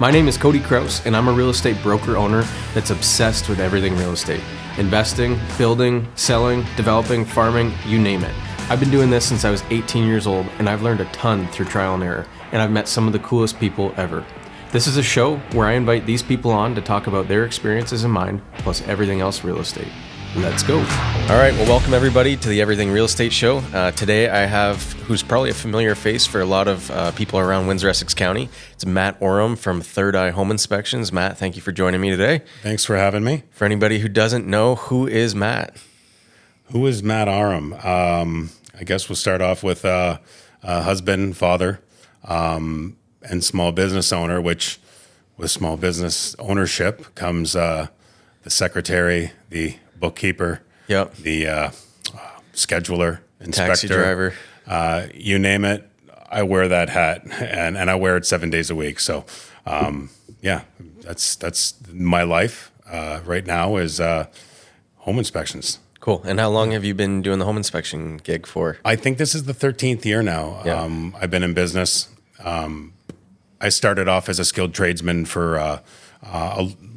My name is Cody Kraus, and I'm a real estate broker owner that's obsessed with everything real estate. Investing, building, selling, developing, farming, you name it. I've been doing this since I was 18 years old, and I've learned a ton through trial and error, and I've met some of the coolest people ever. This is a show where I invite these people on to talk about their experiences and mine, plus everything else real estate. Let's go. All right, well, welcome everybody to the Everything Real Estate Show. Today I have, who's probably a familiar face for a lot of people around Windsor-Essex County. It's Matt Awram from Third Eye Home Inspections. Matt, thank you for joining me today. Thanks for having me. For anybody who doesn't know, who is Matt? Who is Matt Awram? I guess we'll start off with husband, father, and small business owner, which with small business ownership comes the secretary, the bookkeeper, Yep. the scheduler, inspector, Taxi driver. You name it, I wear that hat, and I wear it 7 days a week. So, yeah, that's my life right now is home inspections. Cool. And how long have you been doing the home inspection gig for? I think this is the 13th year now. Yeah. I've been in business. I started off as a skilled tradesman for a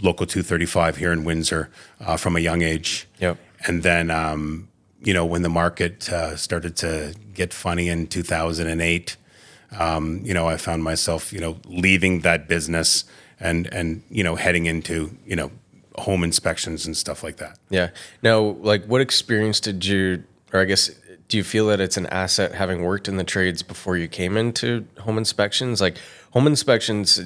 local 235 here in Windsor from a young age. Yep. And then, when the market started to get funny in 2008, I found myself, leaving that business and heading into, home inspections and stuff like that. Yeah. Now, like, what experience did you, or I guess, do you feel that it's an asset having worked in the trades before you came into home inspections? Like, home inspections,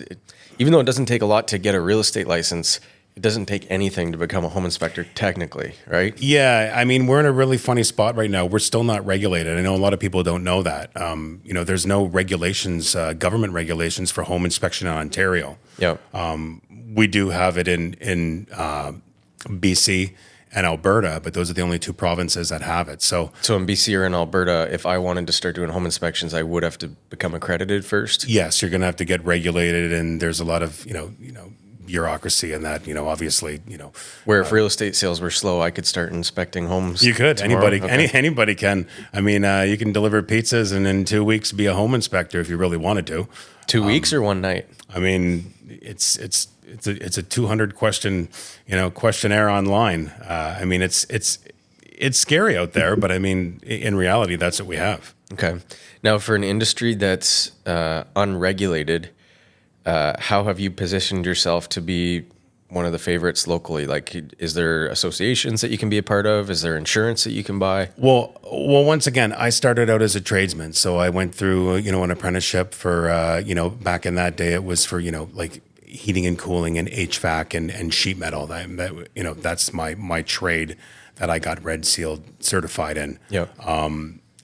even though it doesn't take a lot to get a real estate license, it doesn't take anything to become a home inspector technically, right? Yeah, I mean, we're in a really funny spot right now. We're still not regulated. I know a lot of people don't know that. There's no regulations, government regulations for home inspection in Ontario. Yeah. We do have it in BC and Alberta, but those are the only two provinces that have it. So in BC or in Alberta, if I wanted to start doing home inspections, I would have to become accredited first? yes, you're going to have to get regulated, and there's a lot of, bureaucracy in that, obviously, Where if real estate sales were slow, I could start inspecting homes. You could. tomorrow? Anybody can. I mean, you can deliver pizzas and in 2 weeks be a home inspector if you really wanted to. 2 weeks or one night? I mean, it's a 200 question, questionnaire online. I mean, it's scary out there, but I mean, in reality, that's what we have. Okay. Now, for an industry that's unregulated, how have you positioned yourself to be one of the favorites locally? Like, is there associations that you can be a part of? Is there insurance that you can buy? Well, once again, I started out as a tradesman, so I went through, an apprenticeship for, back in that day, it was for, like heating and cooling and HVAC and sheet metal. That's my trade that I got Red Seal certified in. Yep.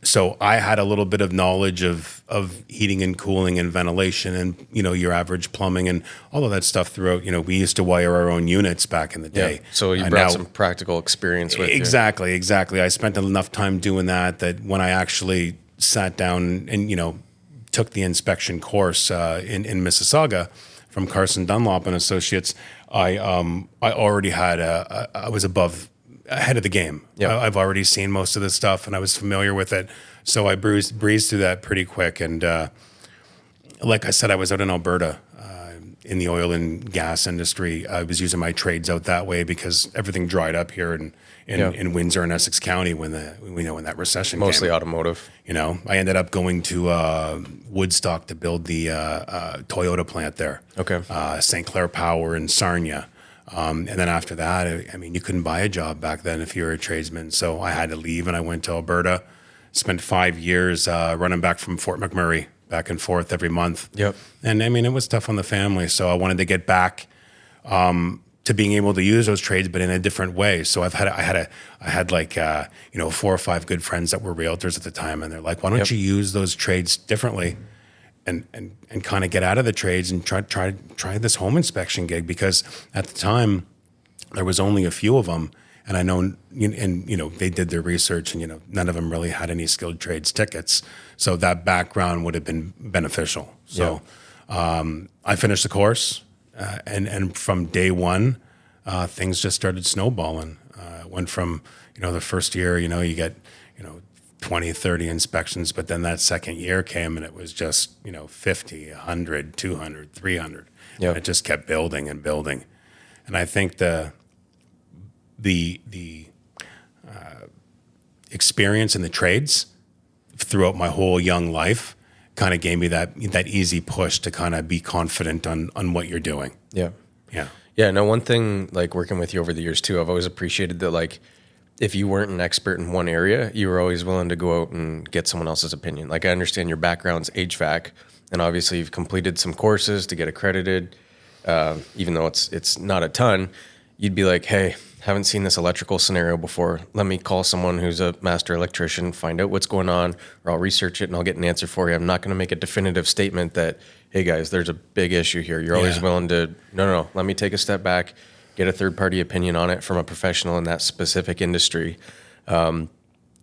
So I had a little bit of knowledge of heating and cooling and ventilation and, your average plumbing and all of that stuff throughout. We used to wire our own units back in the day. Yeah. So you brought some practical experience with you. Exactly. I spent enough time doing that when I actually sat down and, took the inspection course in Mississauga from Carson Dunlop and Associates, I already had I was ahead of the game. Yep. I've already seen most of this stuff and I was familiar with it. So I breezed through that pretty quick. And like I said, I was out in Alberta in the oil and gas industry. I was using my trades out that way because everything dried up here in Windsor and Essex County when that recession Mostly came. automotive. I ended up going to Woodstock to build the Toyota plant there. Okay. St. Clair Power in Sarnia. And then after that, I mean, you couldn't buy a job back then if you were a tradesman. So I had to leave and I went to Alberta, spent 5 years running back from Fort McMurray back and forth every month. Yep. And I mean, it was tough on the family. So I wanted to get back to being able to use those trades, but in a different way. So I had 4 or 5 good friends that were realtors at the time. And they're like, why don't you use those trades differently? And kind of get out of the trades and try this home inspection gig, because at the time there was only a few of them, and I know they did their research and none of them really had any skilled trades tickets, so that background would have been beneficial. So I finished the course, and from day one, things just started snowballing. Went from the first year, you get 20, 30 inspections, but then that second year came and it was just, 50, 100, 200, 300. Yeah. And it just kept building and building. And I think the experience in the trades throughout my whole young life kind of gave me that easy push to kind of be confident on what you're doing. Yeah. Yeah. Yeah. No, one thing, like working with you over the years too, I've always appreciated that, like, if you weren't an expert in one area, you were always willing to go out and get someone else's opinion. Like, I understand your background's HVAC, and obviously you've completed some courses to get accredited. Even though it's not a ton, you'd be like, hey, haven't seen this electrical scenario before. Let me call someone who's a master electrician, find out what's going on, or I'll research it and I'll get an answer for you. I'm not going to make a definitive statement that, hey guys, there's a big issue here. You're always willing to, no, let me take a step back, get a third-party opinion on it from a professional in that specific industry. And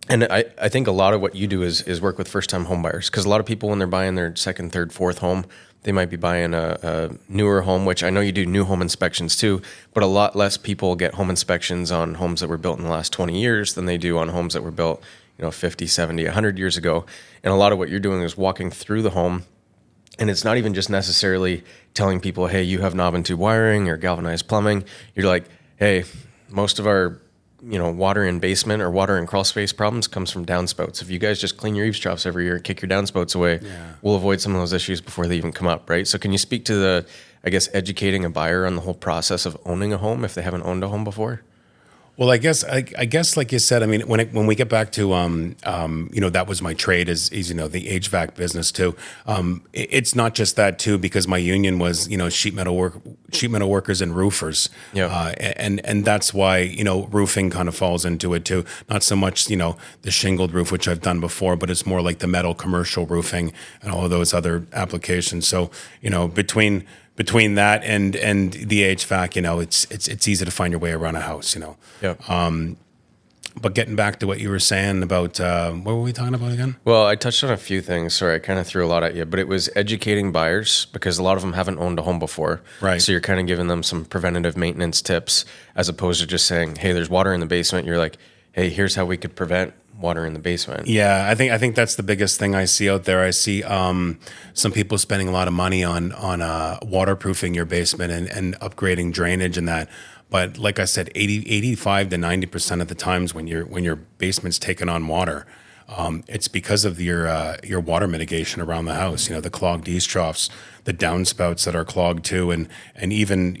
I think a lot of what you do is work with first-time home buyers, because a lot of people, when they're buying their second, third, fourth home, they might be buying a newer home, which I know you do new home inspections too, but a lot less people get home inspections on homes that were built in the last 20 years than they do on homes that were built 50, 70, 100 years ago. And a lot of what you're doing is walking through the home. And it's not even just necessarily telling people, hey, you have knob and tube wiring or galvanized plumbing. You're like, hey, most of our, water in basement or water in crawl space problems comes from downspouts. If you guys just clean your eaves troughs every year and kick your downspouts away, we'll avoid some of those issues before they even come up, right? So can you speak to the, educating a buyer on the whole process of owning a home if they haven't owned a home before? Well, I guess like you said, I mean, when we get back to that was my trade is the HVAC business too. It's not just that too, because my union was sheet metal workers and roofers. Yeah. And that's why roofing kind of falls into it too. Not so much the shingled roof, which I've done before, but it's more like the metal commercial roofing and all of those other applications. So between that and the HVAC, it's easy to find your way around a house, Yeah. But getting back to what you were saying about, what were we talking about again? Well, I touched on a few things. Sorry, I kind of threw a lot at you, but it was educating buyers, because a lot of them haven't owned a home before. Right. So you're kind of giving them some preventative maintenance tips, as opposed to just saying, hey, there's water in the basement. You're like, hey, here's how we could prevent water in the basement. Yeah, I think that's the biggest thing I see out there. I see some people spending a lot of money on waterproofing your basement and upgrading drainage and that. But like I said, 85 to 90% of the times when your basement's taken on water, it's because of your water mitigation around the house. The clogged eaves troughs, the downspouts that are clogged too, and even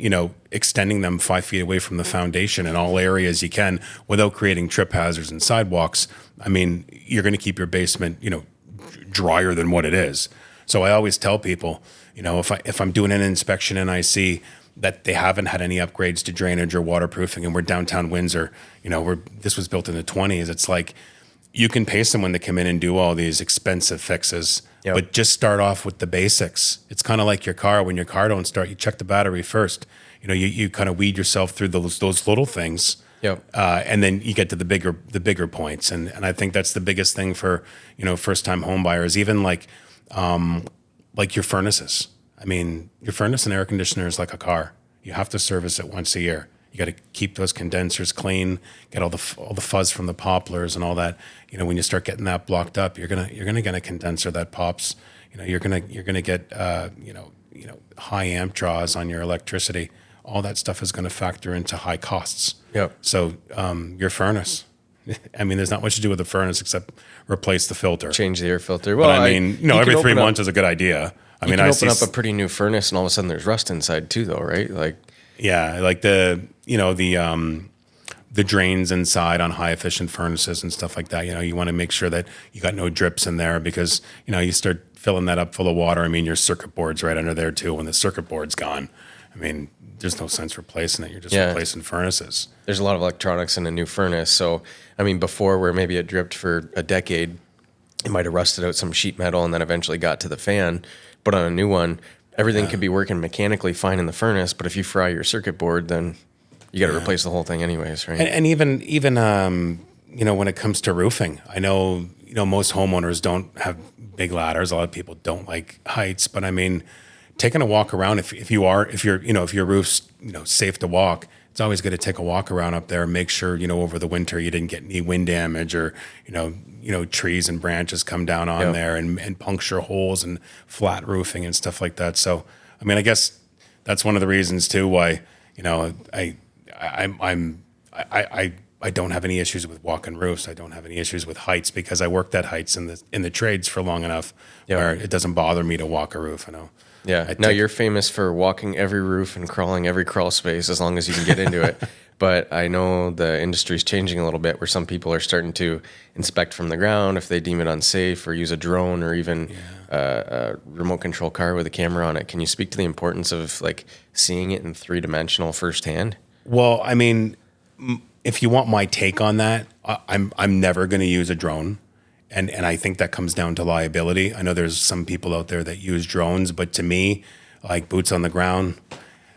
extending them 5 feet away from the foundation in all areas you can without creating trip hazards and sidewalks. I mean, you're going to keep your basement drier than what it is. So I always tell people, if I'm doing an inspection and I see that they haven't had any upgrades to drainage or waterproofing, and we're downtown Windsor, this was built in the 20s. It's like, you can pay someone to come in and do all these expensive fixes, but just start off with the basics. It's kind of like your car. When your car don't start, you check the battery first. You kind of weed yourself through those little things. And then you get to the bigger points. And I think that's the biggest thing for, first time home buyers, even like your furnaces. I mean, your furnace and air conditioner is like a car. You have to service it once a year. You got to keep those condensers clean, get all the fuzz from the poplars and all that. When you start getting that blocked up, you're gonna get a condenser that pops. You're gonna get high amp draws on your electricity. All that stuff is going to factor into high costs. Yep. So your furnace. I mean, there's not much to do with the furnace except replace the filter. Change the air filter. Well, but I mean, every 3 months is a good idea. I mean, I open up a pretty new furnace, and all of a sudden there's rust inside too, though, right? Like, yeah, like the drains inside on high efficient furnaces and stuff like that. You want to make sure that you got no drips in there, because you start filling that up full of water. I mean, your circuit board's right under there too. When the circuit board's gone, I mean, there's no sense replacing it. You're just replacing furnaces. There's a lot of electronics in a new furnace. So, I mean, before, where maybe it dripped for a decade, it might have rusted out some sheet metal and then eventually got to the fan. But on a new one, everything could be working mechanically fine in the furnace, but if you fry your circuit board, then you got to replace the whole thing anyways, right? And even when it comes to roofing, I know most homeowners don't have big ladders. A lot of people don't like heights, but I mean, taking a walk around, if your roof's safe to walk, it's always good to take a walk around up there and make sure, over the winter you didn't get any wind damage or, trees and branches come down on there and puncture holes and flat roofing and stuff like that. So, I mean, I guess that's one of the reasons too why, I don't have any issues with walking roofs. I don't have any issues with heights because I worked at heights in the trades for long enough where it doesn't bother me to walk a roof. Yeah. Now you're famous for walking every roof and crawling every crawl space as long as you can get into it. But I know the industry's changing a little bit where some people are starting to inspect from the ground if they deem it unsafe or use a drone or even a remote control car with a camera on it. Can you speak to the importance of like seeing it in 3-dimensional firsthand? Well, I mean, if you want my take on that, I'm never going to use a drone. And I think that comes down to liability. I know there's some people out there that use drones, but to me, like boots on the ground,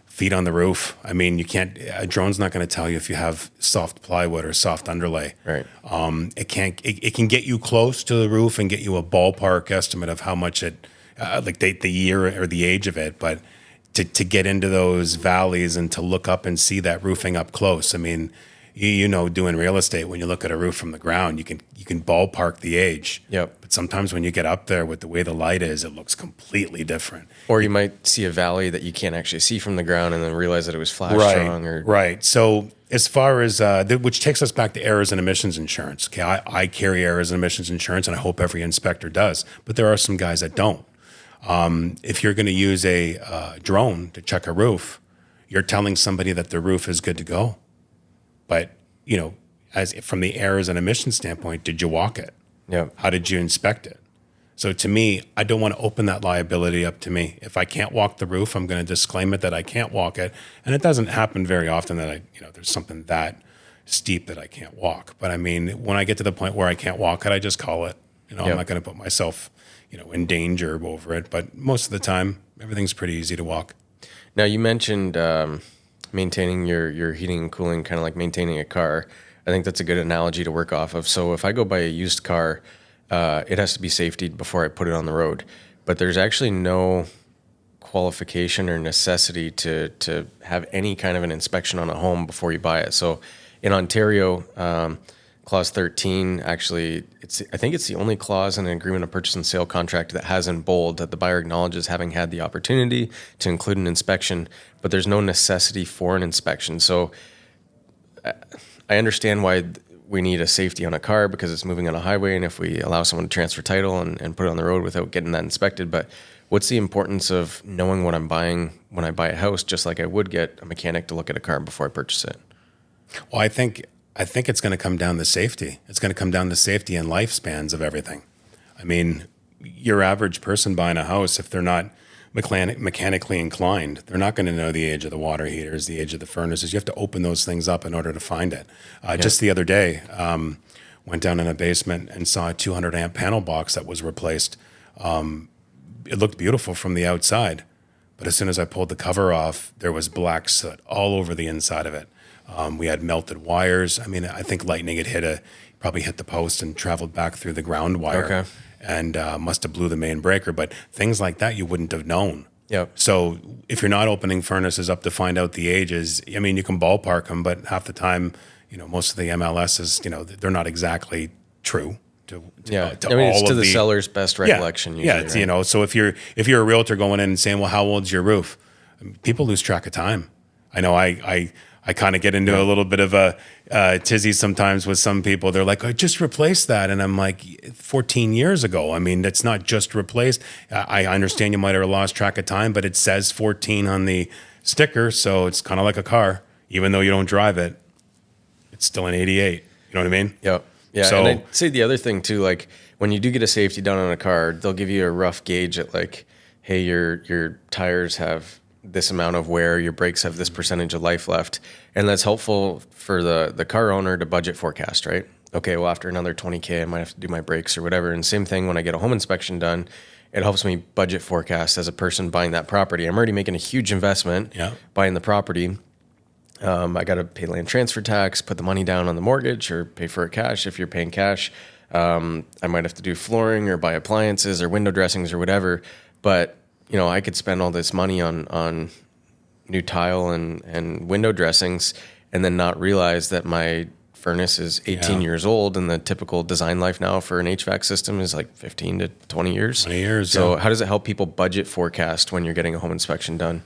feet on the roof. I mean, a drone's not going to tell you if you have soft plywood or soft underlay. Right. It can get you close to the roof and get you a ballpark estimate of how much like the year or the age of it. But to get into those valleys and to look up and see that roofing up close, I mean, doing real estate, when you look at a roof from the ground, you can ballpark the age. Yep. But sometimes when you get up there with the way the light is, it looks completely different. Or you might see a valley that you can't actually see from the ground and then realize that it was flash strong. Right. So as far as, which takes us back to errors and emissions insurance. Okay, I carry errors and emissions insurance, and I hope every inspector does. But there are some guys that don't. If you're going to use a drone to check a roof, you're telling somebody that the roof is good to go. But, as from the errors and emissions standpoint, did you walk it? Yeah. How did you inspect it? So to me, I don't want to open that liability up to me. If I can't walk the roof, I'm going to disclaim it that I can't walk it. And it doesn't happen very often that there's something that steep that I can't walk. But I mean, when I get to the point where I can't walk it, I just call it. I'm not going to put myself, in danger over it. But most of the time, everything's pretty easy to walk. Now you mentioned maintaining your heating and cooling, kind of like maintaining a car. I think that's a good analogy to work off of. So if I go buy a used car, it has to be safetied before I put it on the road. But there's actually no qualification or necessity to have any kind of an inspection on a home before you buy it. So in Ontario, Clause 13, actually, I think it's the only clause in an agreement of purchase and sale contract that has in bold that the buyer acknowledges having had the opportunity to include an inspection, but there's no necessity for an inspection. So I understand why we need a safety on a car because it's moving on a highway, and if we allow someone to transfer title and put it on the road without getting that inspected, but what's the importance of knowing what I'm buying when I buy a house, just like I would get a mechanic to look at a car before I purchase it? Well, I think it's going to come down to safety. It's going to come down to safety and lifespans of everything. I mean, your average person buying a house, if they're not mechanically inclined, they're not going to know the age of the water heaters, the age of the furnaces. You have to open those things up in order to find it. Just the other day, went down in a basement and saw a 200 amp panel box that was replaced. It looked beautiful from the outside, but as soon as I pulled the cover off, there was black soot all over the inside of it. We had melted wires. I mean, I think lightning had probably hit the post and traveled back through the ground wire and must have blew the main breaker. But things like that you wouldn't have known. Yep. So if you're not opening furnaces up to find out the ages, I mean, you can ballpark them, but half the time, most of the MLSs, they're not exactly true. To it's to the seller's best recollection. Usually, right? So if you're a realtor going in and saying, well, how old's your roof? People lose track of time. I know I kind of get into a little bit of a tizzy sometimes with some people. They're like, I just replaced that. And I'm like, 14 years ago. I mean, it's not just replaced. I understand you might have lost track of time, but it says 14 on the sticker. So it's kind of like a car. Even though you don't drive it, it's still an 88. You know what I mean? Yep. Yeah. So, and I'd say the other thing too, like when you do get a safety done on a car, they'll give you a rough gauge at like, hey, your tires have this amount of wear, your brakes have this percentage of life left. And that's helpful for the car owner to budget forecast, right? Okay, well, after another 20K, I might have to do my brakes or whatever. And same thing when I get a home inspection done, it helps me budget forecast as a person buying that property. I'm already making a huge investment buying the property. I got to pay land transfer tax, put the money down on the mortgage or pay for it cash. If you're paying cash, I might have to do flooring or buy appliances or window dressings or whatever. But I could spend all this money on new tile and window dressings, and then not realize that my furnace is 18 years old, and the typical design life now for an HVAC system is like 15 to 20 years. 20 years. So how does it help people budget forecast when you're getting a home inspection done?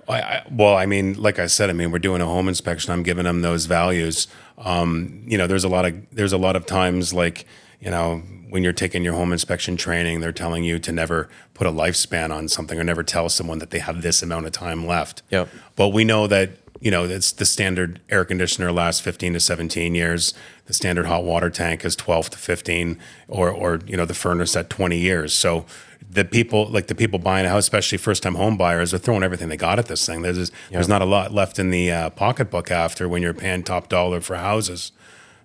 Well, I mean, like I said, I mean, we're doing a home inspection. I'm giving them those values. There's a lot of times, like, when you're taking your home inspection training, they're telling you to never put a lifespan on something or never tell someone that they have this amount of time left. Yep. But we know that, it's the standard air conditioner lasts 15 to 17 years. The standard hot water tank is 12 to 15, or the furnace at 20 years. So the people buying a house, especially first-time home buyers, are throwing everything they got at this thing. There's not a lot left in the pocketbook after when you're paying top dollar for houses.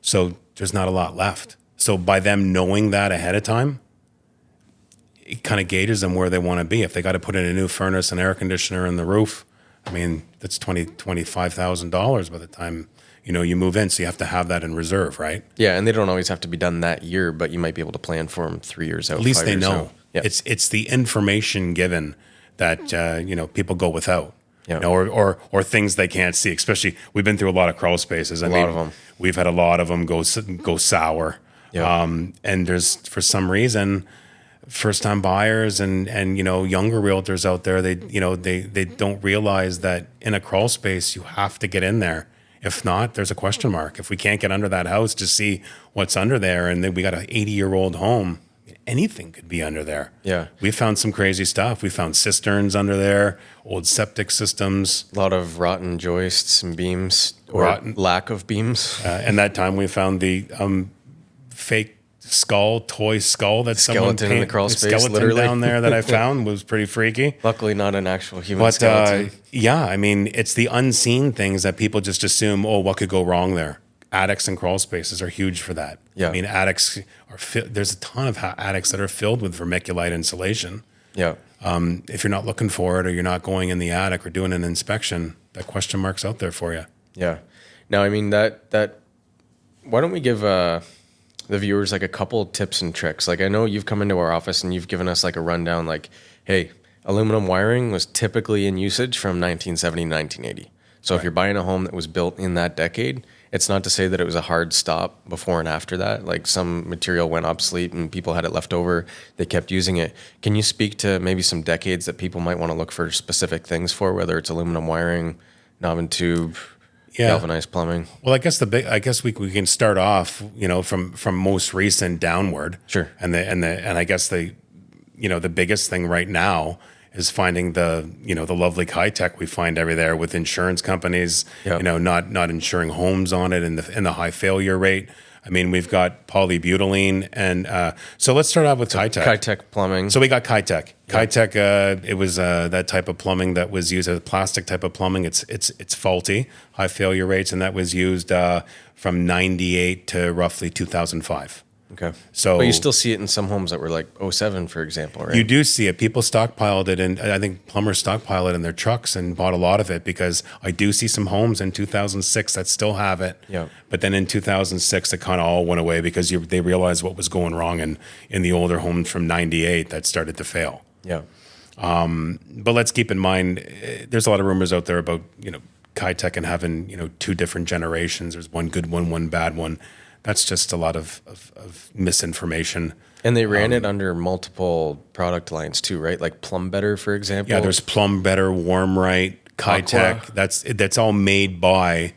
So there's not a lot left. So by them knowing that ahead of time, it kind of gauges them where they want to be. If they got to put in a new furnace and air conditioner in the roof, I mean, that's $25,000 by the time you move in. So you have to have that in reserve, right? Yeah, and they don't always have to be done that year, but you might be able to plan for them 3 years out. At least they know. Out. Yeah. It's the information given that people go without. Yeah. Or things they can't see. Especially, we've been through a lot of crawl spaces. I mean, lot of them. We've had a lot of them go sour. Yeah. And there's, for some reason, first-time buyers and younger realtors out there, they don't realize that in a crawl space you have to get in there. If not, there's a question mark. If we can't get under that house to see what's under there, and then we got an 80-year-old home, anything could be under there. Yeah. We found some crazy stuff. We found cisterns under there, old septic systems. A lot of rotten joists and beams, or lack of beams. And that time we found the fake toy skull that someone skeleton in the crawl space, skeleton literally. down there that I found was pretty freaky. Luckily, not an actual human skeleton. I mean, it's the unseen things that people just assume, what could go wrong there? Attics and crawl spaces are huge for that. Yeah. I mean, attics there's a ton of attics that are filled with vermiculite insulation. Yeah. If you're not looking for it, or you're not going in the attic or doing an inspection, that question mark's out there for you. Yeah. Now, I mean, that why don't we give the viewers like a couple tips and tricks? Like, I know you've come into our office and you've given us like a rundown, like, hey, aluminum wiring was typically in usage from 1970 to 1980. So if you're buying a home that was built in that decade, it's not to say that it was a hard stop before and after that. Like, some material went obsolete and people had it left over. They kept using it. Can you speak to maybe some decades that people might want to look for specific things for, whether it's aluminum wiring, knob and tube, galvanized plumbing? Well, I guess we can start off, from most recent downward. Sure. And I guess the biggest thing right now is finding the lovely high-tech we find everywhere with insurance companies, not insuring homes on it, and the high failure rate. I mean, we've got polybutylene, and so let's start off with high-tech. High-tech plumbing. So we got high-tech. High-tech, it was that type of plumbing that was used as a plastic type of plumbing. It's faulty, high failure rates, and that was used from 98 to roughly 2005. Okay. So, but you still see it in some homes that were like '07, for example, right? You do see it. People stockpiled it, and I think plumbers stockpiled it in their trucks and bought a lot of it, because I do see some homes in 2006 that still have it. Yeah. But then in 2006, it kind of all went away because they realized what was going wrong in the older homes from 98 that started to fail. Yeah. But let's keep in mind, there's a lot of rumors out there about high-tech and having two different generations. There's one good one, one bad one. That's just a lot of misinformation. And they ran it under multiple product lines too, right? Like Plumb Better, for example. Yeah, there's Plumb Better, Warm Right, High-Tech. That's all made by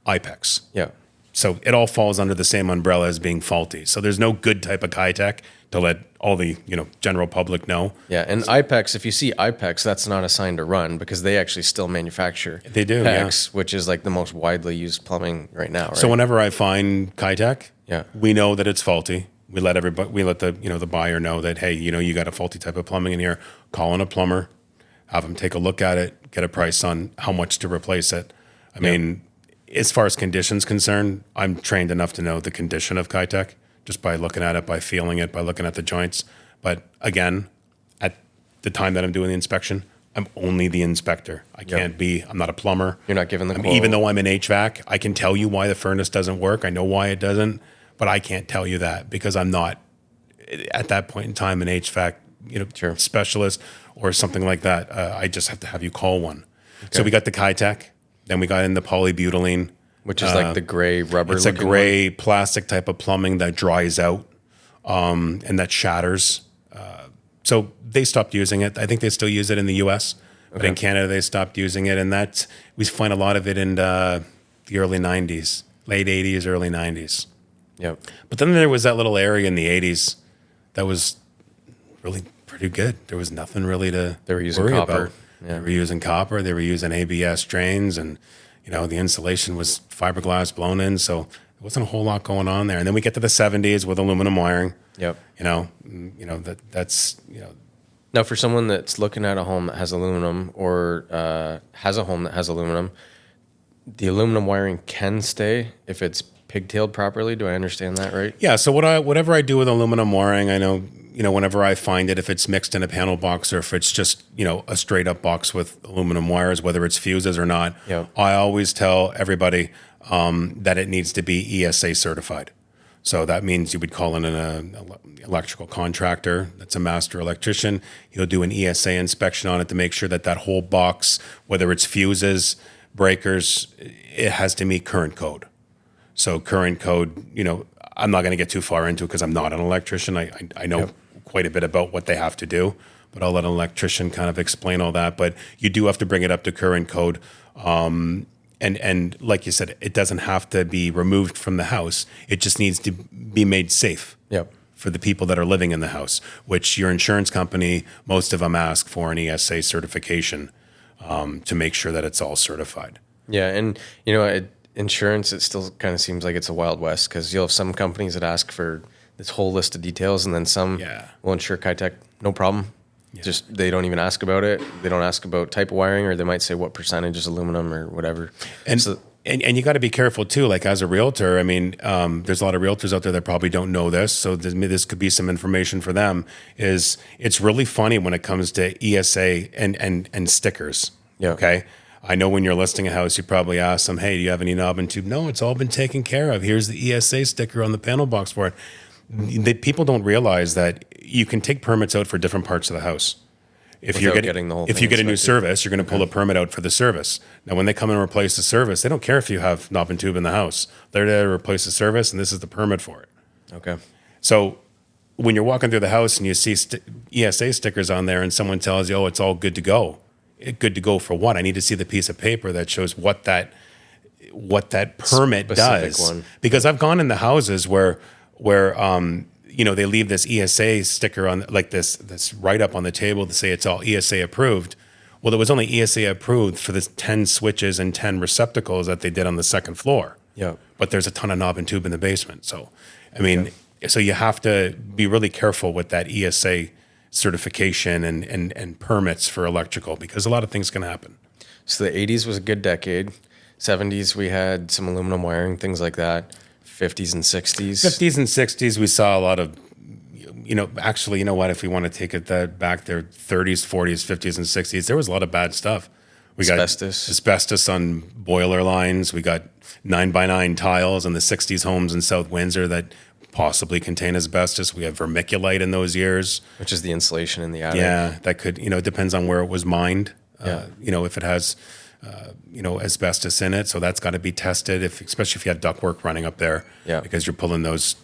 IPEX. Yeah. So it all falls under the same umbrella as being faulty. So there's no good type of high-tech to let all the general public know. Yeah, and IPEX, if you see IPEX, that's not a sign to run, because they actually still manufacture They do, PEX, which is like the most widely used plumbing right now, right? So whenever I find high-tech, Yeah. we know that it's faulty. We let the buyer know that, hey, you got a faulty type of plumbing in here. Call in a plumber, have them take a look at it, get a price on how much to replace it. I mean, as far as condition's concerned, I'm trained enough to know the condition of high-tech just by looking at it, by feeling it, by looking at the joints. But again, at the time that I'm doing the inspection, I'm only the inspector. I'm not a plumber. You're not given the quote. Even though I'm in HVAC, I can tell you why the furnace doesn't work. I know why it doesn't, but I can't tell you that because I'm not at that point in time an HVAC specialist or something like that. I just have to have you call one. So we got the Kitech, then we got in the polybutylene. Which is like the gray rubber. It's a gray plastic type of plumbing that dries out and that shatters. So they stopped using it. I think they still use it in the U.S., but in Canada they stopped using it, and that we find a lot of it in the early '90s, late '80s, early '90s. Yep. But then there was that little area in the '80s that was really pretty good. There was nothing really to They were using worry copper. about. Yeah. They were using copper. They were using ABS drains, and the insulation was fiberglass blown in, so there wasn't a whole lot going on there. And then we get to the '70s with aluminum wiring. Yep. That's Now, for someone that's looking at a home that has aluminum or has a home that has aluminum, the aluminum wiring can stay if it's pigtailed properly. Do I understand that right? Yeah. So whatever I do with aluminum wiring, I know, whenever I find it, if it's mixed in a panel box or if it's just, a straight up box with aluminum wires, whether it's fuses or not, Yep. I always tell everybody that it needs to be ESA certified. So that means you would call in an electrical contractor that's a master electrician. He'll do an ESA inspection on it to make sure that whole box, whether it's fuses, breakers, it has to meet current code. So current code, I'm not going to get too far into it because I'm not an electrician. I know quite a bit about what they have to do, but I'll let an electrician kind of explain all that. But you do have to bring it up to current code. And like you said, it doesn't have to be removed from the house. It just needs to be made safe Yep. for the people that are living in the house, which your insurance company, most of them ask for an ESA certification to make sure that it's all certified. Yeah, and insurance, it still kind of seems like it's a Wild West because you'll have some companies that ask for this whole list of details, and then some will insure Kitech, no problem. Yeah. Just they don't even ask about it. They don't ask about type of wiring, or they might say what percentage is aluminum or whatever. And you got to be careful too. Like as a realtor, I mean, there's a lot of realtors out there that probably don't know this, so this could be some information for them. It's really funny when it comes to ESA and stickers. Yeah. Okay. I know when you're listing a house, you probably ask them, "Hey, do you have any knob and tube?" No, it's all been taken care of. Here's the ESA sticker on the panel box for it. People don't realize that you can take permits out for different parts of the house. If you get a new service, you're going to pull a permit out for the service. Now, when they come and replace the service, they don't care if you have knob and tube in the house. They're there to replace the service, and this is the permit for it. Okay. So when you're walking through the house and you see ESA stickers on there and someone tells you, "Oh, it's all good to go." Good to go for what? I need to see the piece of paper that shows what that permit does. One. Because I've gone in the houses where they leave this ESA sticker on, like this write up on the table to say it's all ESA approved. Well, there was only ESA approved for the 10 switches and 10 receptacles that they did on the second floor. Yeah. But there's a ton of knob and tube in the basement. So, I mean, so you have to be really careful with that ESA certification and permits for electrical because a lot of things can happen. So the 80s was a good decade. 70s, we had some aluminum wiring, things like that. 50s and 60s. 50s and 60s, we saw a lot of, actually, you know what, if we want to take it back there, 30s, 40s, 50s, and 60s, there was a lot of bad stuff. We got asbestos on boiler lines. We got 9x9 tiles in the 60s homes in South Windsor that possibly contain asbestos. We have vermiculite in those years. Which is the insulation in the attic. Yeah, that could, it depends on where it was mined. If it has, asbestos in it. So that's got to be tested, especially if you had ductwork running up there. Yeah. Because you're pulling those,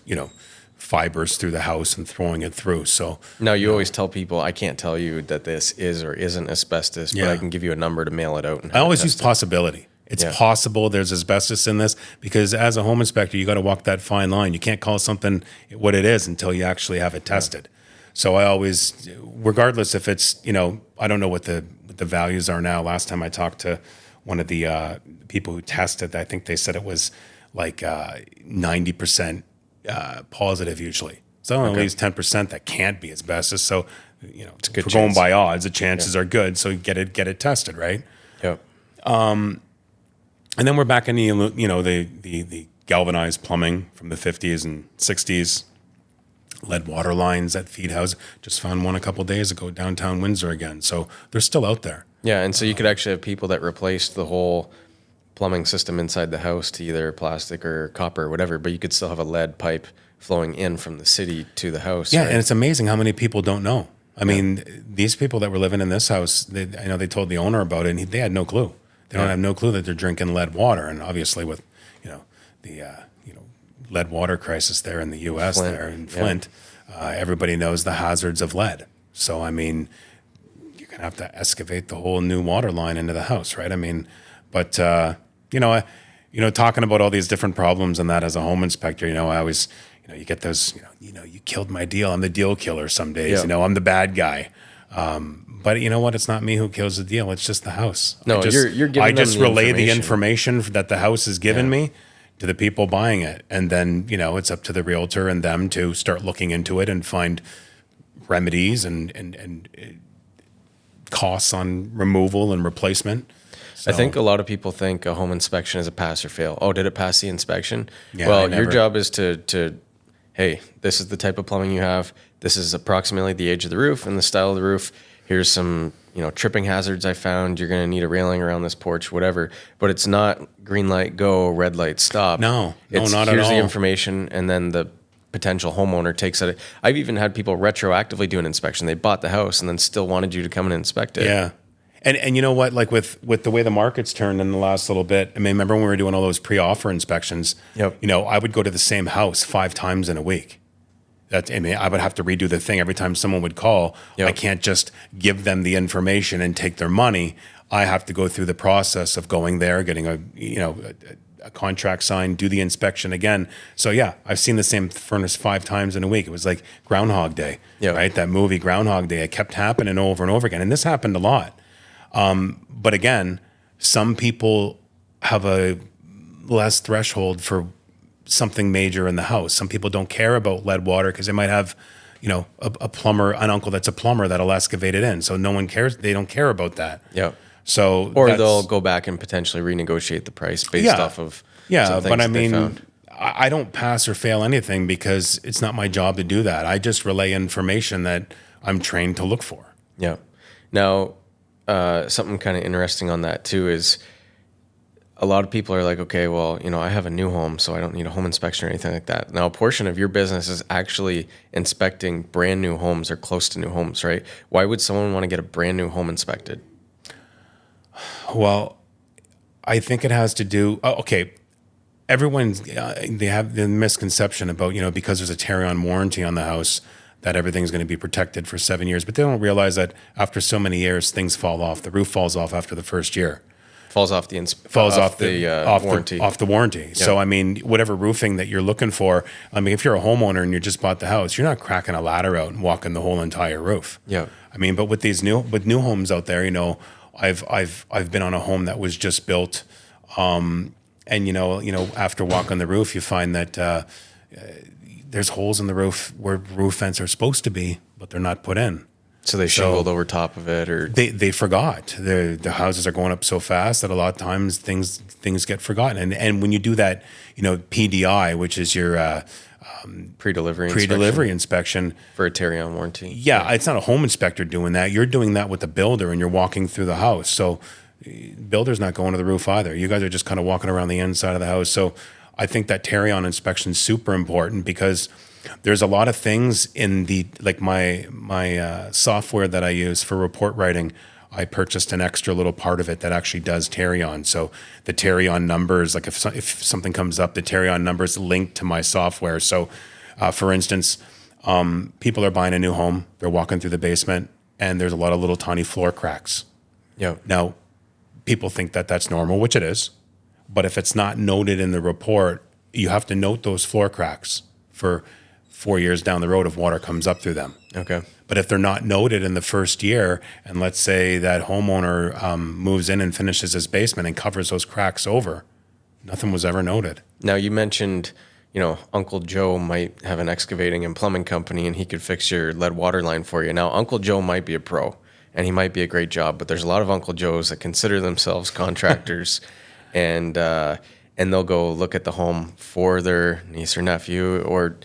fibers through the house and throwing it through. So now you always tell people, I can't tell you that this is or isn't asbestos, but I can give you a number to mail it out. And I always use possibility. It's possible there's asbestos in this because as a home inspector, you got to walk that fine line. You can't call something what it is until you actually have it tested. So I always, regardless if it's, I don't know what the values are now. Last time I talked to one of the people who tested, I think they said it was like 90% positive usually. So at least 10% that can't be asbestos. So, it's good. If we're going by odds, the chances are good. So get it tested, right? Yeah. And then we're back in the galvanized plumbing from the 50s and 60s, lead water lines at feed house. Just found one a couple days ago downtown Windsor again. So they're still out there. Yeah, and so you could actually have people that replaced the whole plumbing system inside the house to either plastic or copper or whatever, but you could still have a lead pipe flowing in from the city to the house. Yeah, right? and it's amazing how many people don't know. I mean, these people that were living in this house, I know they told the owner about it, and they had no clue. They don't have no clue that they're drinking lead water, and obviously with the lead water crisis there in the U.S. Flint. there in Flint, everybody knows the hazards of lead. So I mean, you're gonna have to excavate the whole new water line into the house, right? I mean, but talking about all these different problems and that as a home inspector, I always, you get those, you killed my deal. I'm the deal killer some days. Yeah. I'm the bad guy. But you know what? It's not me who kills the deal. It's just the house. No, you're giving I them just the relay the information. information that the house has given me to the people buying it, and then it's up to the realtor and them to start looking into it and find remedies and costs on removal and replacement. So, I think a lot of people think a home inspection is a pass or fail. Oh, did it pass the inspection? Yeah, well, your job is to, hey, this is the type of plumbing you have. This is approximately the age of the roof and the style of the roof. Here's some, tripping hazards I found. You're going to need a railing around this porch, whatever. But it's not green light, go, red light, stop. No, not at all. Here's the information, and then the potential homeowner takes it. I've even had people retroactively do an inspection. They bought the house and then still wanted you to come and inspect it. Yeah. And you know what? Like with the way the market's turned in the last little bit, I mean, remember when we were doing all those pre-offer inspections? Yep. I would go to the same house 5 times in a week. I would have to redo the thing every time someone would call. Yep. I can't just give them the information and take their money. I have to go through the process of going there, getting a contract signed, do the inspection again. So yeah, I've seen the same furnace 5 times in a week. It was like Groundhog Day, right? That movie Groundhog Day. It kept happening over and over again, and this happened a lot. But again, some people have a less threshold for something major in the house. Some people don't care about lead water because they might have, a plumber, an uncle that's a plumber that'll excavate it in. So no one cares. They don't care about that. Yeah. So or they'll go back and potentially renegotiate the price based off of some things but I that they mean, found. I don't pass or fail anything because it's not my job to do that. I just relay information that I'm trained to look for. Yeah. Now, something kind of interesting on that too is a lot of people are like, okay, well, I have a new home, so I don't need a home inspection or anything like that. Now, a portion of your business is actually inspecting brand new homes or close to new homes, right? Why would someone want to get a brand new home inspected? Well, I think it has to do. Everyone's they have the misconception about because there's a carry-on warranty on the house that everything's going to be protected for 7 years, but they don't realize that after so many years, things fall off. The roof falls off after the first year. Falls off the warranty. Off the warranty. Yep. So I mean, whatever roofing that you're looking for. I mean, if you're a homeowner and you just bought the house, you're not cracking a ladder out and walking the whole entire roof. Yeah. I mean, but with new homes out there, I've been on a home that was just built, and after walking the roof, you find that there's holes in the roof where roof vents are supposed to be, but they're not put in. So they shingled over top of it, or they forgot. The houses are going up so fast that a lot of times things get forgotten. And when you do that, PDI, which is your pre-delivery inspection for a carry-on warranty. Yeah, it's not a home inspector doing that. You're doing that with the builder, and you're walking through the house. So builder's not going to the roof either. You guys are just kind of walking around the inside of the house. So I think that carry-on inspection is super important because there's a lot of things in my software that I use for report writing. I purchased an extra little part of it that actually does carry-on. So the carry-on numbers, like if something comes up, the carry-on number is linked to my software. So for instance, people are buying a new home, they're walking through the basement, and there's a lot of little tiny floor cracks. Yeah. Now, people think that that's normal, which it is. But if it's not noted in the report, you have to note those floor cracks for 4 years down the road if water comes up through them. Okay. But if they're not noted in the first year, and let's say that homeowner moves in and finishes his basement and covers those cracks over, nothing was ever noted. Now, you mentioned, Uncle Joe might have an excavating and plumbing company and he could fix your lead water line for you. Now, Uncle Joe might be a pro and he might be a great job, but there's a lot of Uncle Joes that consider themselves contractors and they'll go look at the home for their niece or nephew, or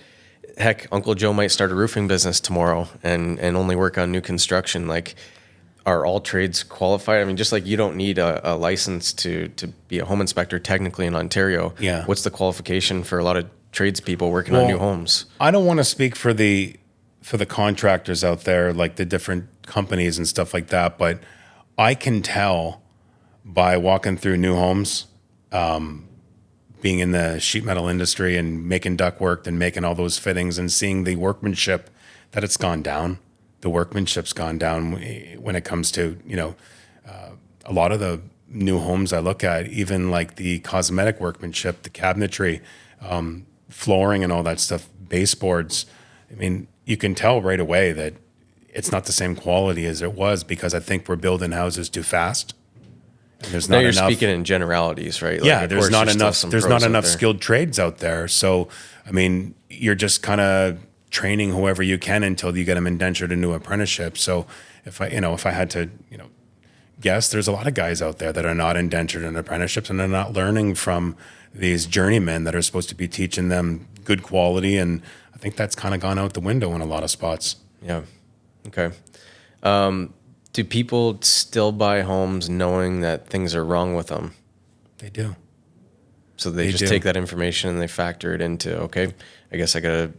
heck, Uncle Joe might start a roofing business tomorrow and only work on new construction. Like, are all trades qualified? I mean, just like you don't need a license to be a home inspector technically in Ontario. Yeah. What's the qualification for a lot of tradespeople working on new homes? I don't want to speak for the for the contractors out there, like the different companies and stuff like that. But I can tell by walking through new homes, being in the sheet metal industry and making ductwork and making all those fittings and seeing the workmanship, that it's gone down. The workmanship's gone down when it comes to, a lot of the new homes I look at, even like the cosmetic workmanship, the cabinetry, flooring and all that stuff, baseboards. I mean, you can tell right away that it's not the same quality as it was, because I think we're building houses too fast. And there's Now not you're enough. speaking in generalities, right? Like, Yeah, of there's course, not still enough. some There's pros not out enough there. skilled trades out there. So, I mean, you're just kind of training whoever you can until you get them indentured into apprenticeship. So, if I had to, guess, there's a lot of guys out there that are not indentured in apprenticeships, and they're not learning from these journeymen that are supposed to be teaching them good quality. And I think that's kind of gone out the window in a lot of spots. Yeah. Okay. Do people still buy homes knowing that things are wrong with them? They do. So they just do. take that information and they factor it into, okay, I guess I gotta,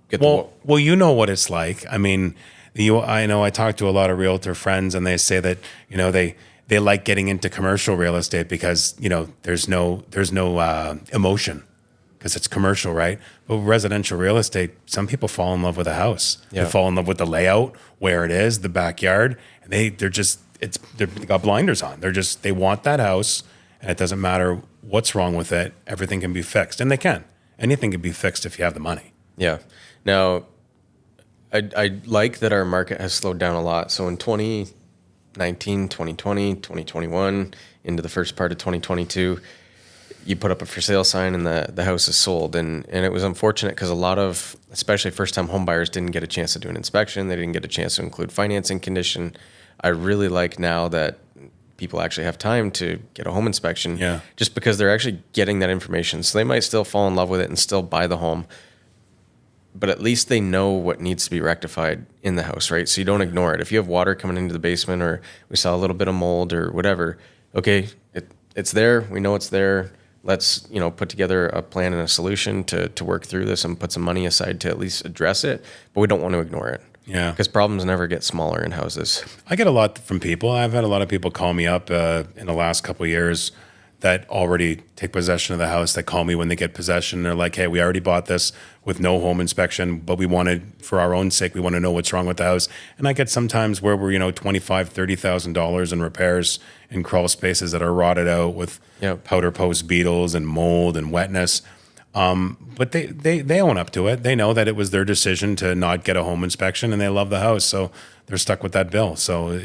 get Well, you know what it's like. I mean, I know I talk to a lot of realtor friends, and they say that they like getting into commercial real estate because there's no emotion, because it's commercial, right? But residential real estate, some people fall in love with a house. Yeah. They fall in love with the layout, where it is, the backyard, and they got blinders on. They want that house, and it doesn't matter what's wrong with it. Everything can be fixed, and they can. Anything can be fixed if you have the money. Yeah. Now, I like that our market has slowed down a lot. So in 2019, 2020, 2021, into the first part of 2022, you put up a for sale sign and the house is sold. And it was unfortunate because a lot of, especially first-time home buyers, didn't get a chance to do an inspection. They didn't get a chance to include financing condition. I really like now that people actually have time to get a home inspection, just because they're actually getting that information. So they might still fall in love with it and still buy the home, but at least they know what needs to be rectified in the house, right? So you don't ignore it. If you have water coming into the basement, or we saw a little bit of mold or whatever, okay, it's there. We know it's there. Let's, put together a plan and a solution to work through this and put some money aside to at least address it. But we don't want to ignore it. Yeah. Because problems never get smaller in houses. I get a lot from people. I've had a lot of people call me up in the last couple of years that already take possession of the house, that call me when they get possession. They're like, hey, we already bought this with no home inspection, but we wanted, for our own sake, we want to know what's wrong with the house. And I get sometimes where we're, $25,000, $30,000 in repairs in crawl spaces that are rotted out with powder post beetles and mold and wetness. But they own up to it. They know that it was their decision to not get a home inspection, and they love the house. So they're stuck with that bill. So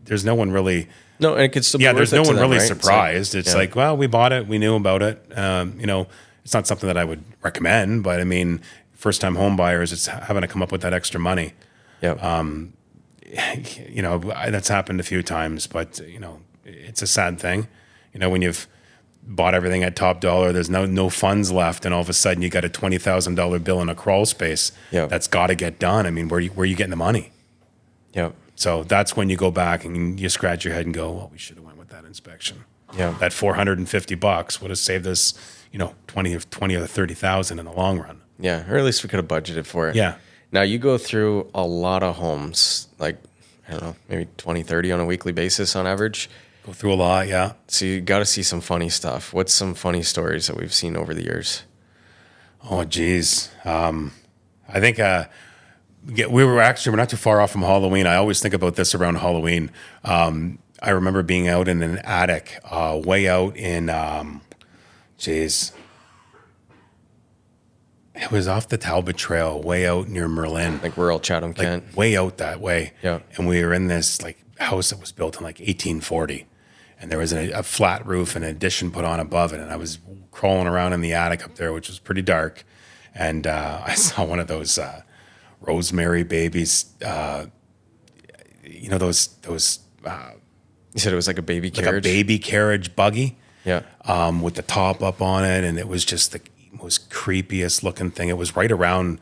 there's no one really... No, and it could still be there's no one really right? surprised. It's like, well, we bought it. We knew about it. It's not something that I would recommend, but I mean, first-time home buyers, it's having to come up with that extra money. Yeah. That's happened a few times, but, it's a sad thing. When you've bought everything at top dollar, there's no funds left, and all of a sudden you got a $20,000 bill in a crawl space. Yeah. That's got to get done. I mean, where are you getting the money? Yeah. So that's when you go back and you scratch your head and go, well, we should have went with that inspection. Yeah. That $450 would have saved us, 20 or 30,000 in the long run. Yeah. Or at least we could have budgeted for it. Yeah. Now you go through a lot of homes, like, I don't know, maybe 20, 30 on a weekly basis on average. Go through a lot, yeah. So you got to see some funny stuff. What's some funny stories that we've seen over the years? Oh, geez. I think we're not too far off from Halloween. I always think about this around Halloween. I remember being out in an attic, way out in, it was off the Talbot Trail, way out near Merlin. Like rural Chatham, Kent. Way out that way. Yeah. And we were in this house that was built in 1840. And there was a flat roof and an addition put on above it. And I was crawling around in the attic up there, which was pretty dark. And I saw one of those rosemary babies, those You said it was like a baby like carriage? a baby carriage buggy, Yeah. with the top up on it, and it was just the most creepiest looking thing. It was right around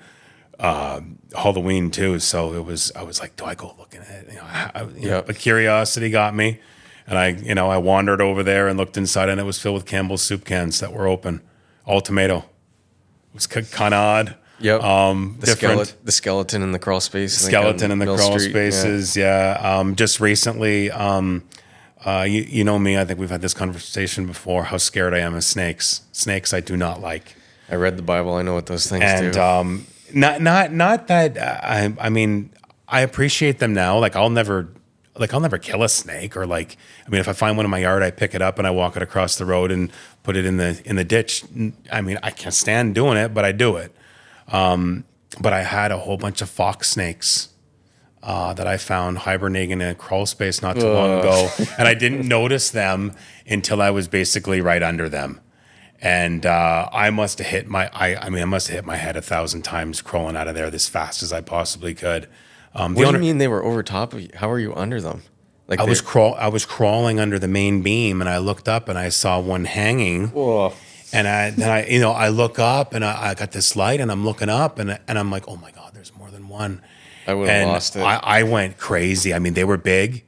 Halloween too, so I was like, do I go looking at it? But curiosity got me, and I wandered over there and looked inside, and it was filled with Campbell's soup cans that were open, all tomato. It was kind of odd. Yep. Different. The skeleton in the crawl space. Skeleton in the Mill crawl Street. spaces. Yeah. Just recently, you know me, I think we've had this conversation before, how scared I am of snakes. Snakes I do not like. I read the Bible. I know what those things And do. not that I mean, I appreciate them now. Like I'll never kill a snake, or like, I mean, if I find one in my yard, I pick it up and I walk it across the road and put it in the ditch. I mean, I can't stand doing it, but I do it. But I had a whole bunch of fox snakes that I found hibernating in a crawl space not too long ago, and I didn't notice them until I was basically right under them. And I must have hit I must have hit my head 1,000 times crawling out of there as fast as I possibly could. What do you mean they were over top of you? How were you under them? Like I was crawling under the main beam, and I looked up and I saw one hanging. Oh. And I look up and I got this light and I'm looking up and I'm like, oh my God, there's more than one. I would have lost it. I went crazy. I mean, they were big.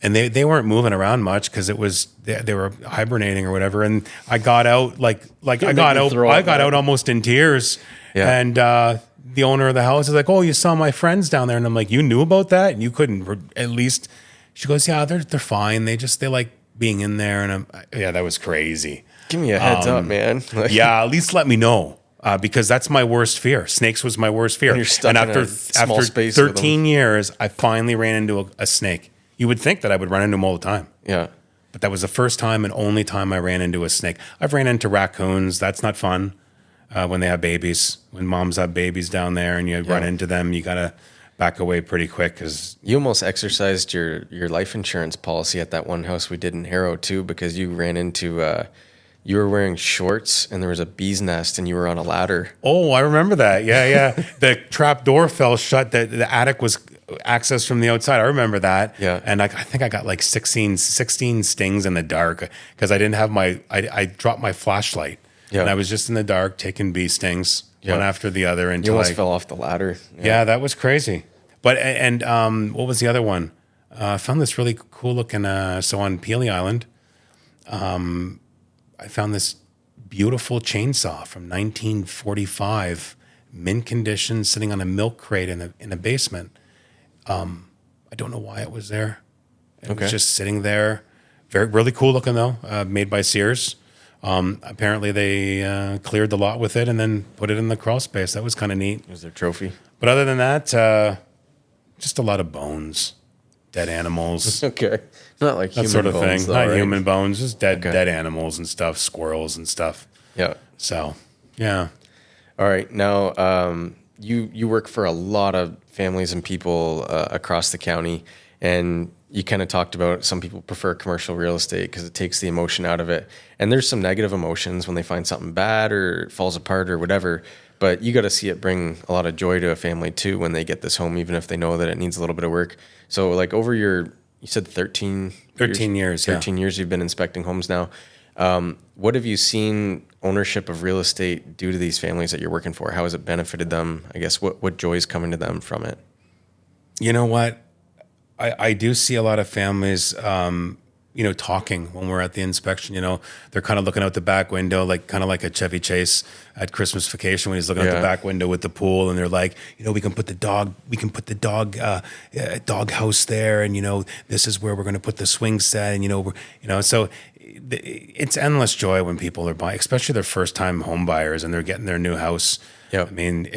And they weren't moving around much because it was they were hibernating or whatever. And I got out I got out almost in tears. Yeah. And the owner of the house is like, "Oh, you saw my friends down there?" And I'm like, "You knew about that? And you couldn't at least?" She goes, "Yeah, they're fine. They like being in there." And that was crazy. Give me a heads up, man. Yeah, at least let me know. Because that's my worst fear. Snakes was my worst fear. And you're stuck after in a small space 13 years, I finally ran into a snake. You would think that I would run into them all the time. Yeah. But that was the first time and only time I ran into a snake. I've ran into raccoons. That's not fun when they have babies. When moms have babies down there and you run into them, you got to back away pretty quick. Cause you almost exercised your life insurance policy at that one house we did in Harrow too, because you ran into... you were wearing shorts and there was a bee's nest and you were on a ladder. Oh, I remember that. Yeah. The trap door fell shut. The attic was accessed from the outside. I remember that. Yeah. And I think I got like 16 stings in the dark because I didn't have I dropped my flashlight. Yeah. And I was just in the dark taking bee stings one after the other. You almost fell off the ladder. Yeah, that was crazy. But, and what was the other one? I found this really cool looking, so on Peely Island, I found this beautiful chainsaw from 1945, mint condition, sitting on a milk crate in a basement. I don't know why it was there. It was just sitting there. Really cool looking though. Made by Sears. Apparently they cleared the lot with it and then put it in the crawl space. That was kind of neat. It was their trophy. But other than that, just a lot of bones, dead animals. Okay. Not like that human sort of bones, thing. though, Not right? human bones, just dead animals and stuff, squirrels and stuff. Yeah. So, yeah. All right. Now, you work for a lot of families and people across the county, and you kind of talked about some people prefer commercial real estate because it takes the emotion out of it. And there's some negative emotions when they find something bad or it falls apart or whatever. But you got to see it bring a lot of joy to a family too when they get this home, even if they know that it needs a little bit of work. So, like over you said 13 years. 13 years you've been inspecting homes now. What have you seen ownership of real estate do to these families that you're working for? How has it benefited them? I guess what joy is coming to them from it? You know what? I do see a lot of families, talking when we're at the inspection. They're kind of looking out the back window, kind of like a Chevy Chase at Christmas Vacation when he's looking out the back window with the pool, and they're like, we can put the dog house there, and this is where we're going to put the swing set, and so it's endless joy when people are buying, especially their first time home buyers, and they're getting their new house. Yeah, I mean,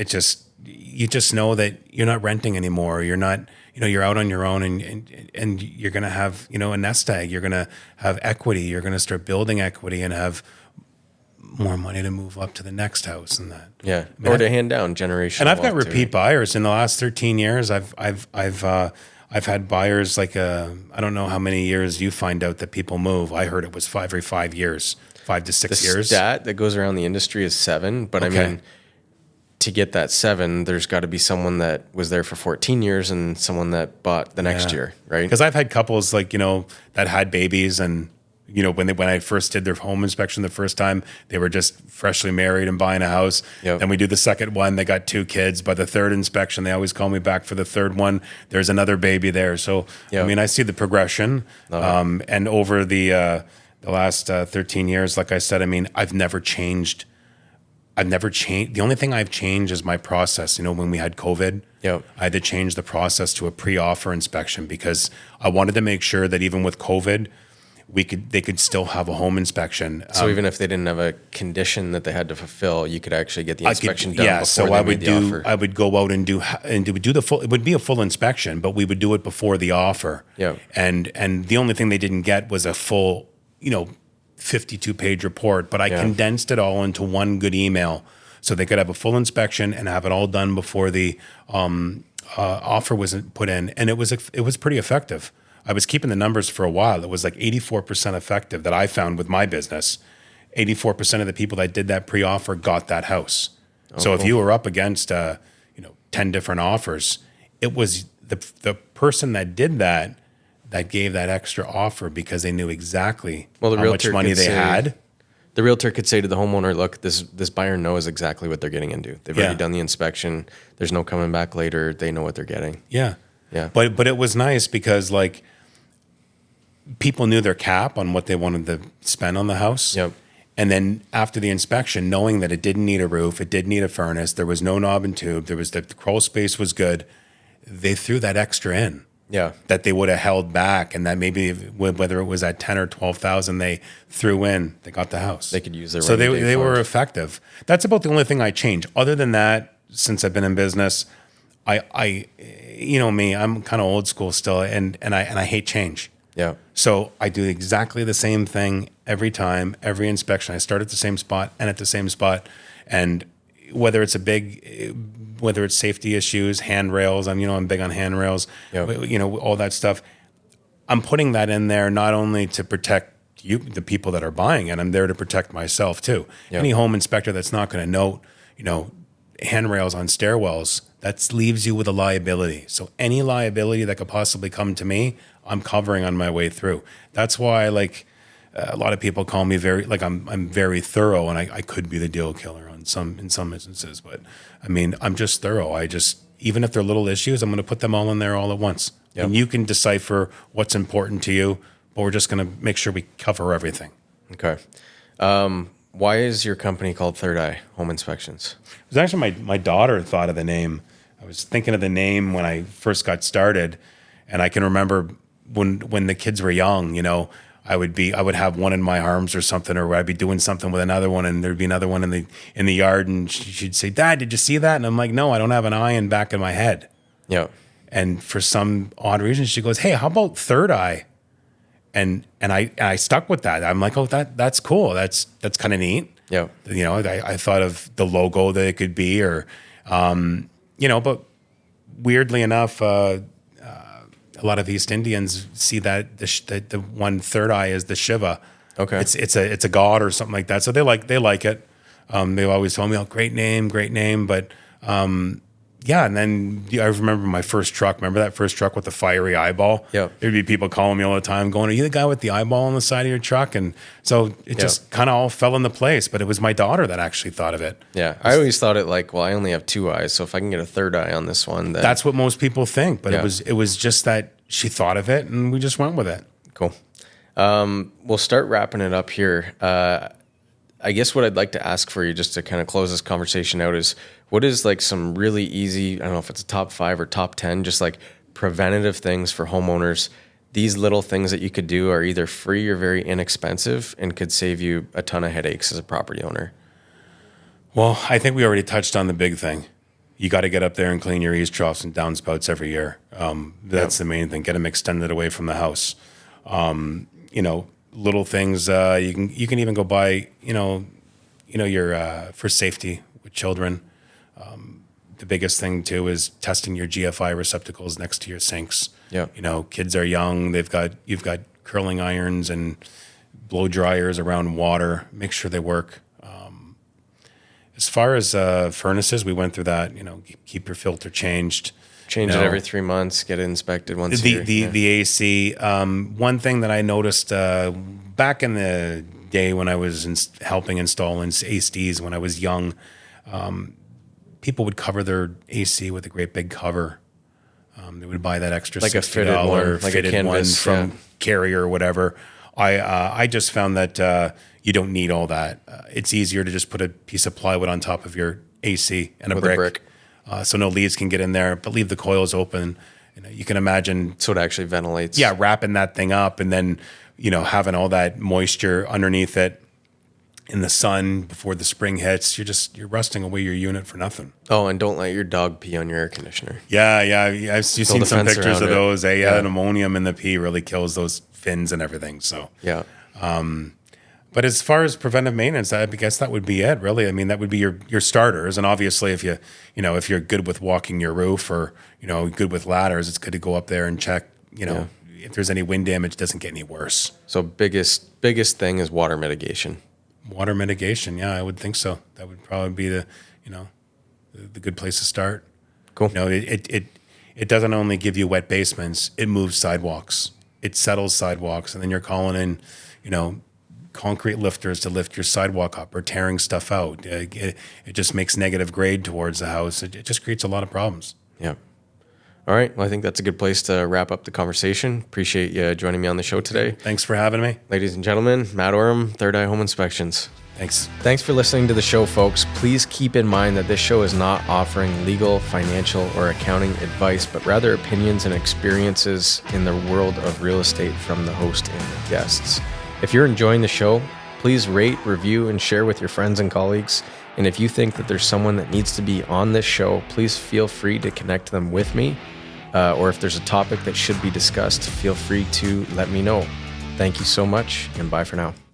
you just know that you're not renting anymore. You're not. You're out on your own and you're going to have, a nest egg. You're going to have equity. You're going to start building equity and have more money to move up to the next house and that. Yeah. Or to hand down generational. And I've got repeat buyers in the last 13 years. I've had buyers I don't know how many years you find out that people move. I heard it was every 5 years, 5 to 6 years. The stat that goes around the industry is 7, but okay. I mean, to get that 7, there's got to be someone that was there for 14 years and someone that bought the next year, right? Because I've had couples that had babies, and when I first did their home inspection the first time, they were just freshly married and buying a house. Yep. Then we do the second one, they got 2 kids. By the third inspection, they always call me back for the third one. There's another baby there. So I mean, I see the progression. And over the last 13 years, like I said, I mean, I've never changed I've never changed. The only thing I've changed is my process. You know, when we had COVID, Yep. I had to change the process to a pre-offer inspection because I wanted to make sure that even with COVID, they could still have a home inspection. So even if they didn't have a condition that they had to fulfill, you could actually get the inspection done yeah, before so they I made would the do. offer. I would go out and do the full. It would be a full inspection, but we would do it before the offer. Yeah. And the only thing they didn't get was a full, 52-page report. But I condensed it all into one good email, so they could have a full inspection and have it all done before the offer was put in. And it was pretty effective. I was keeping the numbers for a while. It was like 84% effective that I found with my business. 84% of the people that did that pre-offer got that house. So if you were up against 10 different offers, it was the person that did that gave that extra offer because they knew exactly how much money they had. The realtor could say to the homeowner, look, this buyer knows exactly what they're getting into. They've already done the inspection. There's no coming back later. They know what they're getting. Yeah. Yeah. But it was nice because like people knew their cap on what they wanted to spend on the house. Yep. And then after the inspection, knowing that it didn't need a roof, it did need a furnace, there was no knob and tube, the crawl space was good, they threw that extra in. Yeah. That they would have held back, and that maybe whether it was at 10 or 12,000, they threw in, they got the house. They could use their so rainy day they were fund. effective. That's about the only thing I changed. Other than that, since I've been in business, I you know me, I'm kind of old school still, and I hate change. Yeah. So I do exactly the same thing every time, every inspection. I start at the same spot and at the same spot. And whether it's whether it's safety issues, handrails, I'm big on handrails, all that stuff. I'm putting that in there not only to protect you, the people that are buying it, I'm there to protect myself too. Yeah. Any home inspector that's not going to note, handrails on stairwells, that leaves you with a liability. So any liability that could possibly come to me, I'm covering on my way through. That's why, a lot of people call me I'm very thorough, and I could be the deal killer in some instances. But I'm just thorough. Even if they're little issues, I'm going to put them all in there all at once. Yep. And you can decipher what's important to you, but we're just going to make sure we cover everything. Okay. Why is your company called Third Eye Home Inspections? It was actually my daughter thought of the name. I was thinking of the name when I first got started, and I can remember when the kids were young, I would have one in my arms or something, or I'd be doing something with another one, and there'd be another one in the yard, and she'd say, "Dad, did you see that?" And I'm like, "No, I don't have an eye in back of my head." Yeah. And for some odd reason, she goes, "Hey, how about Third Eye?" And I stuck with that. I'm like, "Oh, that's cool. That's kind of neat." Yeah. I thought of the logo that it could be, or but weirdly enough, a lot of East Indians see that the one Third Eye is the Shiva. Okay. It's a god or something like that. So they like it. They've always told me, "Oh, great name." But yeah. And then I remember my first truck. Remember that first truck with the fiery eyeball? Yeah. There'd be people calling me all the time, going, "Are you the guy with the eyeball on the side of your truck?" And so it just kind of all fell into place. But it was my daughter that actually thought of it. Yeah. I always thought it I only have two eyes, so if I can get a third eye on this one, then That's what most people think. But Yeah. it was just that she thought of it, and we just went with it. cool. We'll start wrapping it up here. I guess what I'd like to ask for you, just to kind of close this conversation out, is what is some really easy, I don't know if it's a top 5 or top 10, just preventative things for homeowners. These little things that you could do are either free or very inexpensive and could save you a ton of headaches as a property owner. Well, I think we already touched on the big thing. You got to get up there and clean your eaves troughs and downspouts every year. That's the main thing. Get them extended away from the house. Little things. You can even go buy. Your for safety with children. The biggest thing too is testing your GFI receptacles next to your sinks. Yeah. Kids are young. You've got curling irons and blow dryers around water. Make sure they work. As far as furnaces, we went through that. Keep your filter changed. Change it every 3 months. Get it inspected once a year. The AC. One thing that I noticed back in the day when I was helping install ACs when I was young, people would cover their AC with a great big cover. They would buy that extra Like a fitted $60 one, like a fitted one canvas, from Carrier or whatever. I just found that you don't need all that. It's easier to just put a piece of plywood on top of your AC and a brick. So no leaves can get in there, but leave the coils open. You can imagine. So it actually ventilates. Yeah, wrapping that thing up and then, having all that moisture underneath it in the sun before the spring hits. You're rusting away your unit for nothing. Oh, and don't let your dog pee on your air conditioner. Yeah. You've seen some pictures of those. Yeah. The ammonium in the pee really kills those fins and everything. So yeah. But as far as preventive maintenance, I guess that would be it, really. I mean, that would be your starters. And obviously, if if you're good with walking your roof or good with ladders, it's good to go up there and check. If there's any wind damage, it doesn't get any worse. So biggest thing is water mitigation. Water mitigation, yeah, I would think so. That would probably be the good place to start. Cool. It doesn't only give you wet basements; it moves sidewalks, it settles sidewalks, and then you're calling in, concrete lifters to lift your sidewalk up or tearing stuff out. It just makes negative grade towards the house. It just creates a lot of problems. Yeah. All right. Well, I think that's a good place to wrap up the conversation. Appreciate you joining me on the show today. Thanks for having me. Ladies and gentlemen, Matt Awram, Third Eye Home Inspections. Thanks. Thanks for listening to the show, folks. Please keep in mind that this show is not offering legal, financial, or accounting advice, but rather opinions and experiences in the world of real estate from the host and the guests. If you're enjoying the show, please rate, review, and share with your friends and colleagues. And if you think that there's someone that needs to be on this show, please feel free to connect them with me. Or if there's a topic that should be discussed, feel free to let me know. Thank you so much, and bye for now.